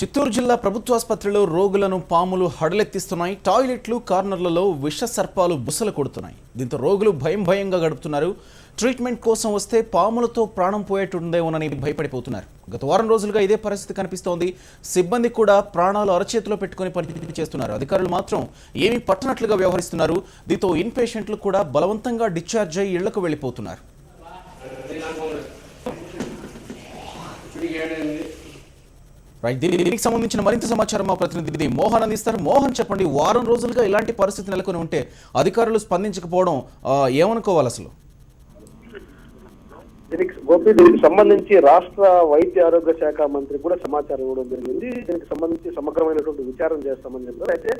చిత్తూరు జిల్లా ప్రభుత్వాసుపత్రిలో రోగులను పాములు హడలెత్తిస్తున్నాయి. టాయిలెట్లు, కార్నర్లలో విష సర్పాలు బుసలు కొడుతున్నాయి. దీంతో రోగులు భయంగా గడుపుతున్నారు. ట్రీట్మెంట్ కోసం వస్తే పాములతో ప్రాణం పోయేటుందేమోనని భయపడిపోతున్నారు. గత వారం రోజులుగా ఇదే పరిస్థితి కనిపిస్తోంది. సిబ్బంది కూడా ప్రాణాలు అరచేతిలో పెట్టుకుని పని చేస్తున్నారు. అధికారులు మాత్రం ఏమీ పట్టనట్లుగా వ్యవహరిస్తున్నారు. దీంతో ఇన్ పేషెంట్లు కూడా బలవంతంగా డిశ్చార్జ్ అయ్యి ఇళ్లకు వెళ్లిపోతున్నారు. దీనికి సంబంధించిన మరింత సమాచారం మా ప్రతినిధి మోహన్ అందిస్తారు. మోహన్, చెప్పండి, వారం రోజులుగా ఇలాంటి పరిస్థితి నెలకొని ఉంటే అధికారులు స్పందించకపోవడం ఏమనుకోవాలి అసలు? దీనికి సంబంధించి రాష్ట్ర వైద్య ఆరోగ్య శాఖ మంత్రి కూడా సమాచారం ఇవ్వడం జరిగింది. దీనికి సంబంధించి సమగ్రమైనటువంటి విచారణ చేస్తామని చెప్పారు. అయితే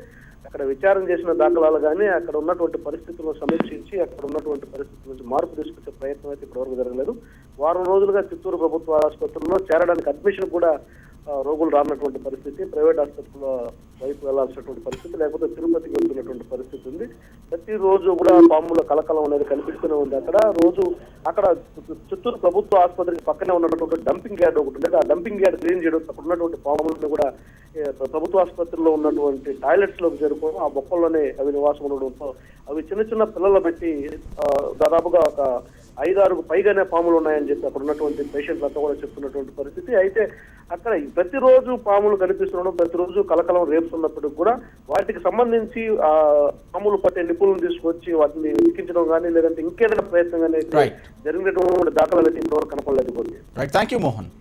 అక్కడ విచారణ చేసిన దాఖలాలు కానీ అక్కడ ఉన్నటువంటి పరిస్థితులను సమీక్షించి అక్కడ ఉన్నటువంటి పరిస్థితుల నుంచి మార్పు తీసుకొచ్చే ప్రయత్నం అయితే ఇప్పటివరకు జరగలేదు. వారం రోజులుగా చిత్తూరు ప్రభుత్వ ఆసుపత్రిలో చేరడానికి అడ్మిషన్ కూడా రోగులు రానటువంటి పరిస్థితి, ప్రైవేట్ ఆసుపత్రుల వైపు వెళ్లాల్సినటువంటి పరిస్థితి, లేకపోతే తిరుపతికి వెళ్తున్నటువంటి పరిస్థితి ఉంది. ప్రతిరోజు కూడా పాముల కలకలం అనేది కనిపిస్తూనే ఉంది. అక్కడ చిత్తూరు ప్రభుత్వ ఆసుపత్రికి పక్కనే ఉన్నటువంటి డంపింగ్ యార్డ్ ఒకటి ఉండేది. ఆ డంపింగ్ యార్డ్ క్లీన్ చేయడం, అక్కడ ఉన్నటువంటి పాములను కూడా ప్రభుత్వ ఆసుపత్రిలో ఉన్నటువంటి టాయిలెట్స్ లోకి చేరుకోవడం, ఆ బొక్కల్లోనే అవి నివాసం ఉండడంతో అవి చిన్న పిల్లలు పెట్టి దాదాపుగా ఒక 5-6 పైగానే పాములు ఉన్నాయని చెప్పి అక్కడ ఉన్నటువంటి పేషెంట్లు అంతా కూడా చెప్తున్నటువంటి పరిస్థితి. అయితే అక్కడ ప్రతిరోజు పాములు కనిపిస్తుండడం, ప్రతిరోజు కలకలం రేపుతున్నప్పటికి కూడా వాటికి సంబంధించి పాములు పట్టే నిపుణులను తీసుకొచ్చి వాటిని వెతికించడం కానీ లేదంటే ఇంకేదైనా ప్రయత్నం కానీ జరిగినటువంటి దాఖలాలు అయితే ఇంతవరకు కనపడలేదు. Thank you Mohan.